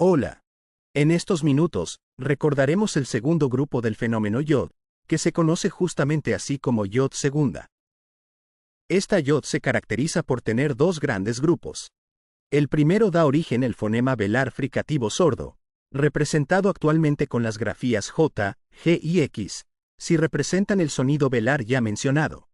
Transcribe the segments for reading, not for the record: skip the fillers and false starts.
Hola. En estos minutos, recordaremos el segundo grupo del fenómeno yod, que se conoce justamente así como yod segunda. Esta yod se caracteriza por tener dos grandes grupos. El primero da origen al fonema velar fricativo sordo, representado actualmente con las grafías J, G y X, si representan el sonido velar ya mencionado.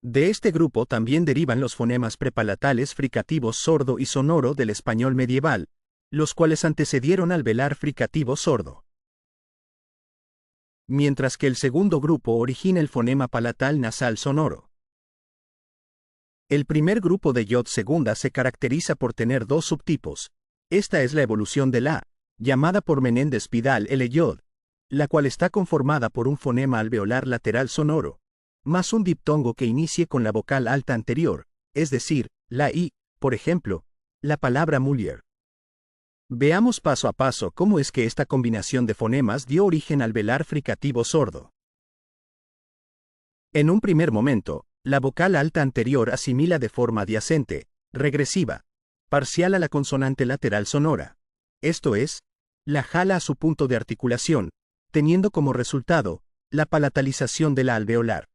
De este grupo también derivan los fonemas prepalatales fricativos sordo y sonoro del español medieval, los cuales antecedieron al velar fricativo sordo. Mientras que el segundo grupo origina el fonema palatal nasal sonoro. El primer grupo de yod segunda se caracteriza por tener dos subtipos. Esta es la evolución de la, llamada por Menéndez Pidal L-yod, la cual está conformada por un fonema alveolar lateral sonoro, más un diptongo que inicie con la vocal alta anterior, es decir, la I, por ejemplo, la palabra muller. Veamos paso a paso cómo es que esta combinación de fonemas dio origen al velar fricativo sordo. En un primer momento, la vocal alta anterior asimila de forma adyacente, regresiva, parcial a la consonante lateral sonora. Esto es, la jala a su punto de articulación, teniendo como resultado, la palatalización de la alveolar.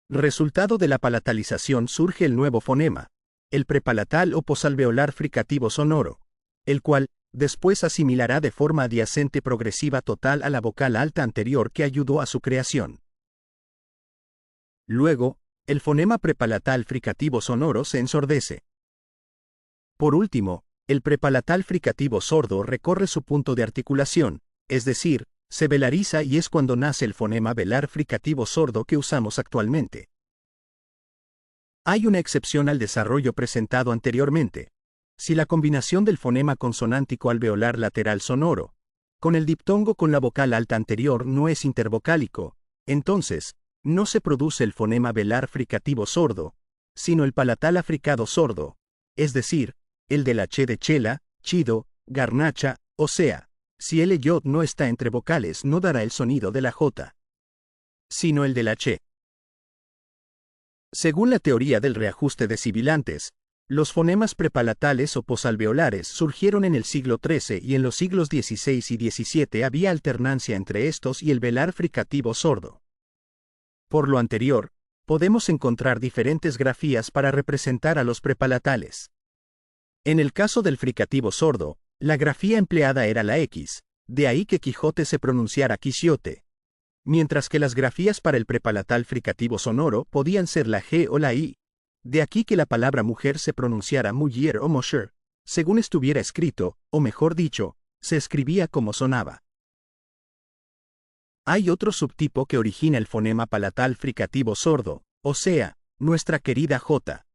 Resultado de la palatalización surge el nuevo fonema, el prepalatal o posalveolar fricativo sonoro, el cual, después asimilará de forma adyacente progresiva total a la vocal alta anterior que ayudó a su creación. Luego, el fonema prepalatal fricativo sonoro se ensordece. Por último, el prepalatal fricativo sordo recorre su punto de articulación, es decir, se velariza y es cuando nace el fonema velar fricativo sordo que usamos actualmente. Hay una excepción al desarrollo presentado anteriormente. Si la combinación del fonema consonántico alveolar lateral sonoro, con el diptongo con la vocal alta anterior no es intervocálico, entonces, no se produce el fonema velar fricativo sordo, sino el palatal africado sordo, es decir, el de la che de chela, chido, garnacha, o sea, si el yod no está entre vocales no dará el sonido de la j, sino el de la che. Según la teoría del reajuste de sibilantes, los fonemas prepalatales o posalveolares surgieron en el siglo XIII y en los siglos XVI y XVII había alternancia entre estos y el velar fricativo sordo. Por lo anterior, podemos encontrar diferentes grafías para representar a los prepalatales. En el caso del fricativo sordo, la grafía empleada era la X, de ahí que Quijote se pronunciara Quixote, mientras que las grafías para el prepalatal fricativo sonoro podían ser la G o la I, de aquí que la palabra mujer se pronunciara mujer o mosher, según estuviera escrito, o mejor dicho, se escribía como sonaba. Hay otro subtipo que origina el fonema palatal fricativo sordo, o sea, nuestra querida J.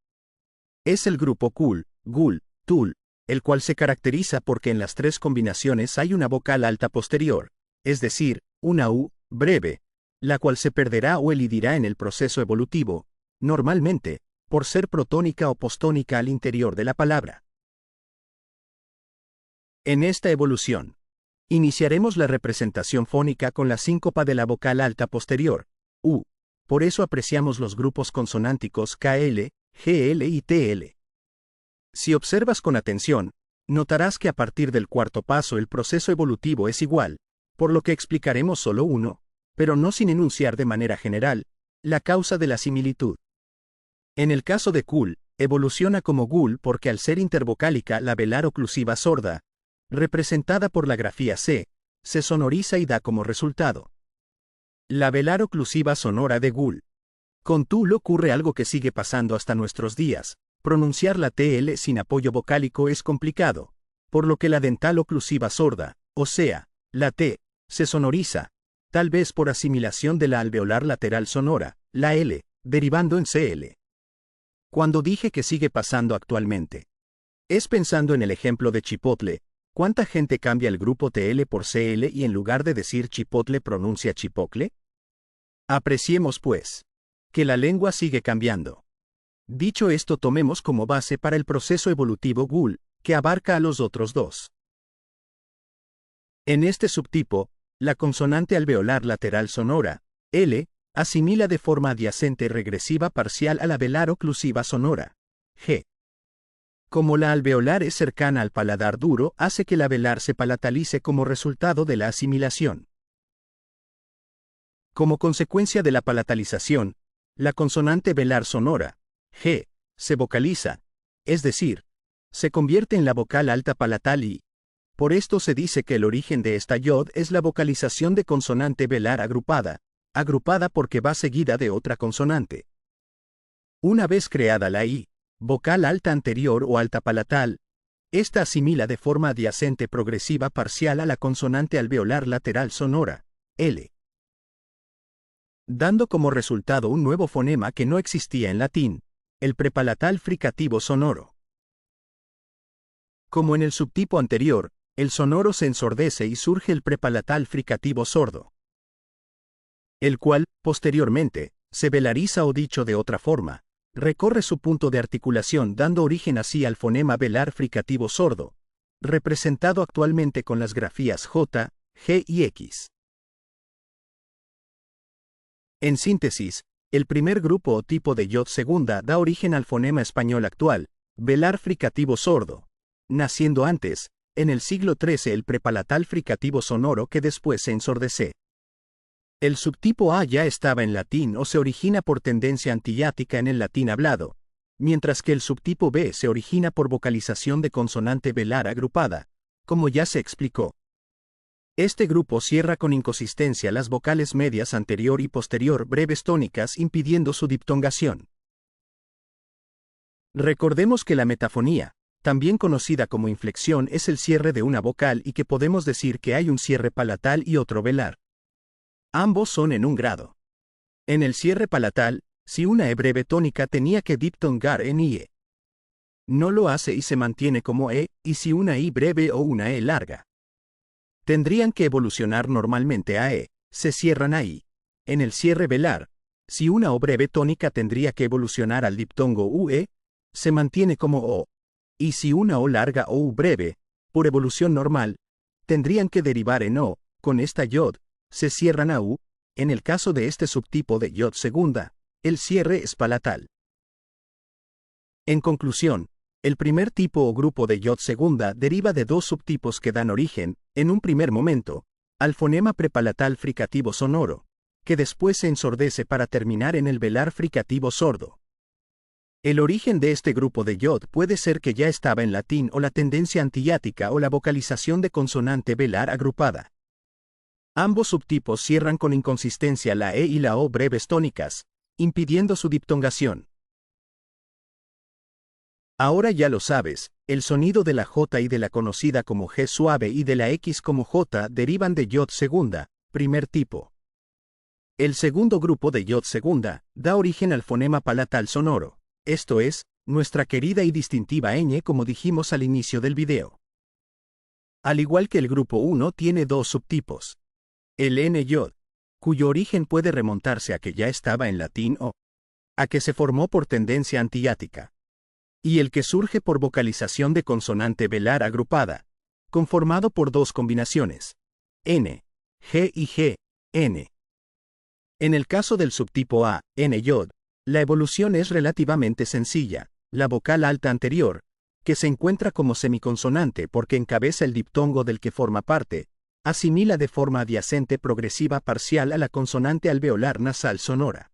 Es el grupo kul, gul, tul, el cual se caracteriza porque en las tres combinaciones hay una vocal alta posterior, es decir, una U, breve, la cual se perderá o elidirá en el proceso evolutivo, normalmente, por ser protónica o postónica al interior de la palabra. En esta evolución, iniciaremos la representación fónica con la síncopa de la vocal alta posterior, U, por eso apreciamos los grupos consonánticos KL, GL y TL. Si observas con atención, notarás que a partir del cuarto paso el proceso evolutivo es igual, por lo que explicaremos solo uno, pero no sin enunciar de manera general, la causa de la similitud. En el caso de kul, evoluciona como gul porque al ser intervocálica la velar oclusiva sorda, representada por la grafía C, se sonoriza y da como resultado la velar oclusiva sonora de gul. Con tul ocurre algo que sigue pasando hasta nuestros días. Pronunciar la TL sin apoyo vocálico es complicado, por lo que la dental oclusiva sorda, o sea, la T, se sonoriza, tal vez por asimilación de la alveolar lateral sonora, la L, derivando en CL. Cuando dije que sigue pasando actualmente, es pensando en el ejemplo de chipotle. ¿Cuánta gente cambia el grupo TL por CL y en lugar de decir chipotle pronuncia chipocle? Apreciemos pues, que la lengua sigue cambiando. Dicho esto, tomemos como base para el proceso evolutivo gul, que abarca a los otros dos. En este subtipo, la consonante alveolar lateral sonora, L, asimila de forma adyacente regresiva parcial a la velar oclusiva sonora, G. Como la alveolar es cercana al paladar duro, hace que la velar se palatalice como resultado de la asimilación. Como consecuencia de la palatalización, la consonante velar sonora, G, se vocaliza, es decir, se convierte en la vocal alta palatal y, por esto se dice que el origen de esta yod es la vocalización de consonante velar agrupada porque va seguida de otra consonante. Una vez creada la I, vocal alta anterior o alta palatal, esta asimila de forma adyacente progresiva parcial a la consonante alveolar lateral sonora, L, dando como resultado un nuevo fonema que no existía en latín, el prepalatal fricativo sonoro. Como en el subtipo anterior, el sonoro se ensordece y surge el prepalatal fricativo sordo, el cual, posteriormente, se velariza o dicho de otra forma, recorre su punto de articulación dando origen así al fonema velar fricativo sordo, representado actualmente con las grafías J, G y X. En síntesis, el primer grupo o tipo de yod segunda da origen al fonema español actual, velar fricativo sordo, naciendo antes, en el siglo XIII el prepalatal fricativo sonoro que después se ensordece. El subtipo A ya estaba en latín o se origina por tendencia antillática en el latín hablado, mientras que el subtipo B se origina por vocalización de consonante velar agrupada, como ya se explicó. Este grupo cierra con inconsistencia las vocales medias anterior y posterior breves tónicas impidiendo su diptongación. Recordemos que la metafonía, también conocida como inflexión, es el cierre de una vocal y que podemos decir que hay un cierre palatal y otro velar. Ambos son en un grado. En el cierre palatal, si una E breve tónica tenía que diptongar en IE, no lo hace y se mantiene como E, y si una I breve o una E larga tendrían que evolucionar normalmente a E, se cierran a I. En el cierre velar, si una O breve tónica tendría que evolucionar al diptongo UE, se mantiene como O, y si una O larga o U breve, por evolución normal, tendrían que derivar en O, con esta yod, se cierran a U. En el caso de este subtipo de yod segunda, el cierre es palatal. En conclusión, el primer tipo o grupo de yod segunda deriva de dos subtipos que dan origen, en un primer momento, al fonema prepalatal fricativo sonoro, que después se ensordece para terminar en el velar fricativo sordo. El origen de este grupo de yod puede ser que ya estaba en latín o la tendencia antillática o la vocalización de consonante velar agrupada. Ambos subtipos cierran con inconsistencia la E y la O breves tónicas, impidiendo su diptongación. Ahora ya lo sabes, el sonido de la J y de la conocida como G suave y de la X como J derivan de yod segunda, primer tipo. El segundo grupo de yod segunda da origen al fonema palatal sonoro, esto es, nuestra querida y distintiva ñ como dijimos al inicio del video. Al igual que el grupo 1 tiene dos subtipos. El N-yod, cuyo origen puede remontarse a que ya estaba en latín o a que se formó por tendencia antillática. Y el que surge por vocalización de consonante velar agrupada, conformado por dos combinaciones, N, G y G, N. En el caso del subtipo A, N-yod, la evolución es relativamente sencilla, la vocal alta anterior, que se encuentra como semiconsonante porque encabeza el diptongo del que forma parte, asimila de forma adyacente progresiva parcial a la consonante alveolar nasal sonora.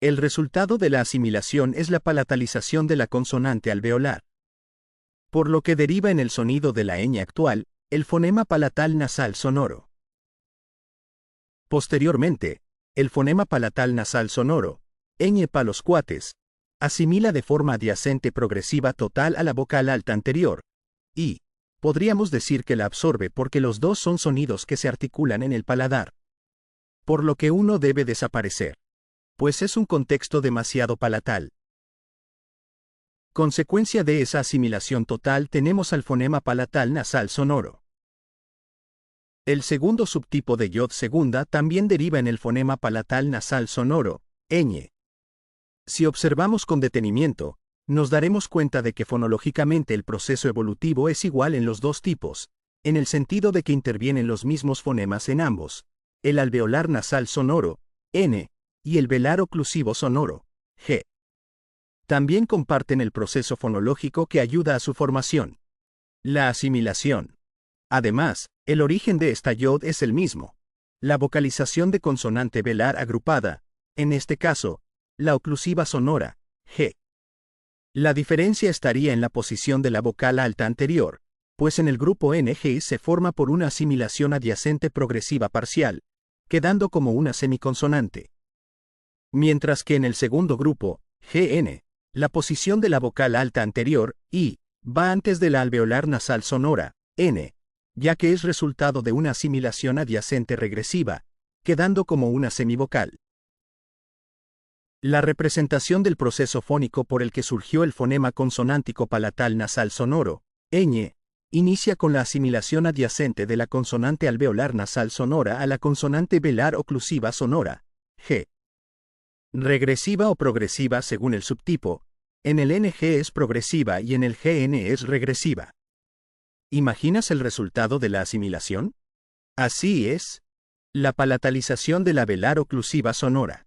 El resultado de la asimilación es la palatalización de la consonante alveolar, por lo que deriva en el sonido de la ñ actual, el fonema palatal nasal sonoro. Posteriormente, el fonema palatal nasal sonoro, ñ palos cuates, asimila de forma adyacente progresiva total a la vocal alta anterior, y podríamos decir que la absorbe porque los dos son sonidos que se articulan en el paladar. Por lo que uno debe desaparecer, pues es un contexto demasiado palatal. Consecuencia de esa asimilación total tenemos al fonema palatal nasal sonoro. El segundo subtipo de yod segunda también deriva en el fonema palatal nasal sonoro, ñ. Si observamos con detenimiento, nos daremos cuenta de que fonológicamente el proceso evolutivo es igual en los dos tipos, en el sentido de que intervienen los mismos fonemas en ambos, el alveolar nasal sonoro, N, y el velar oclusivo sonoro, G. También comparten el proceso fonológico que ayuda a su formación. La asimilación. Además, el origen de esta yod es el mismo. La vocalización de consonante velar agrupada, en este caso, la oclusiva sonora, G. La diferencia estaría en la posición de la vocal alta anterior, pues en el grupo NG se forma por una asimilación adyacente progresiva parcial, quedando como una semiconsonante. Mientras que en el segundo grupo, GN, la posición de la vocal alta anterior, I, va antes de la alveolar nasal sonora, N, ya que es resultado de una asimilación adyacente regresiva, quedando como una semivocal. La representación del proceso fónico por el que surgió el fonema consonántico palatal nasal sonoro, ñ, inicia con la asimilación adyacente de la consonante alveolar nasal sonora a la consonante velar oclusiva sonora, G. Regresiva o progresiva según el subtipo, en el NG es progresiva y en el GN es regresiva. ¿Imaginas el resultado de la asimilación? Así es. La palatalización de la velar oclusiva sonora.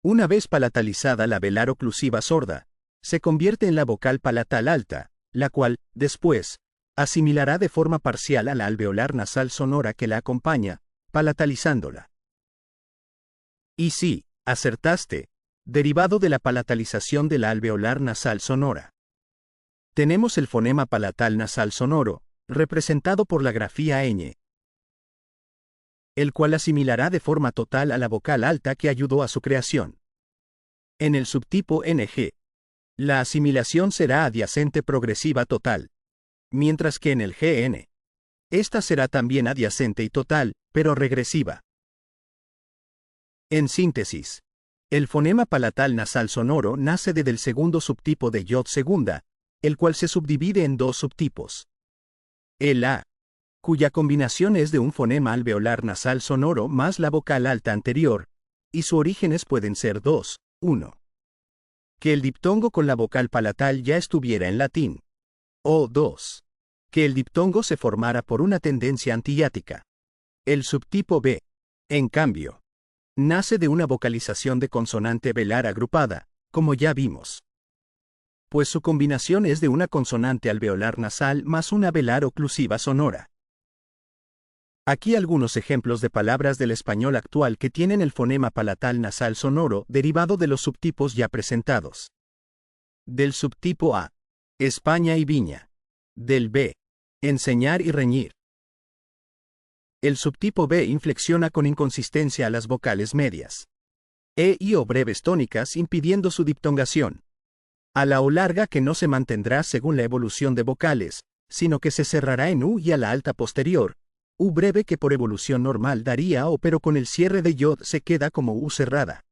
Una vez palatalizada la velar oclusiva sorda, se convierte en la vocal palatal alta, la cual, después, asimilará de forma parcial a la alveolar nasal sonora que la acompaña, palatalizándola. Y sí, acertaste, derivado de la palatalización de la alveolar nasal sonora. Tenemos el fonema palatal nasal sonoro, representado por la grafía ñ, el cual asimilará de forma total a la vocal alta que ayudó a su creación. En el subtipo NG, la asimilación será adyacente progresiva total, mientras que en el GN, esta será también adyacente y total, pero regresiva. En síntesis, el fonema palatal nasal sonoro nace del segundo subtipo de yod segunda, el cual se subdivide en dos subtipos. El A, cuya combinación es de un fonema alveolar nasal sonoro más la vocal alta anterior, y sus orígenes pueden ser dos, 1. Que el diptongo con la vocal palatal ya estuviera en latín. O 2. Que el diptongo se formara por una tendencia antihiática. El subtipo B, en cambio, nace de una vocalización de consonante velar agrupada, como ya vimos. Pues su combinación es de una consonante alveolar nasal más una velar oclusiva sonora. Aquí algunos ejemplos de palabras del español actual que tienen el fonema palatal nasal sonoro derivado de los subtipos ya presentados. Del subtipo A, España y viña. Del B, enseñar y reñir. El subtipo B inflexiona con inconsistencia a las vocales medias. E y o breves tónicas impidiendo su diptongación. A la o larga que no se mantendrá según la evolución de vocales, sino que se cerrará en U y a la alta posterior. U breve que por evolución normal daría O pero con el cierre de yod se queda como U cerrada.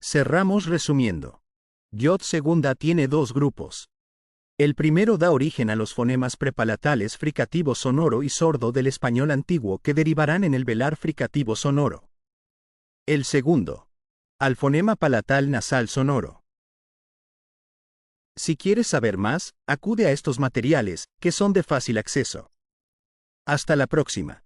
Cerramos resumiendo. Yod segunda tiene dos grupos. El primero da origen a los fonemas prepalatales fricativo sonoro y sordo del español antiguo que derivarán en el velar fricativo sonoro. El segundo, al fonema palatal nasal sonoro. Si quieres saber más, acude a estos materiales, que son de fácil acceso. Hasta la próxima.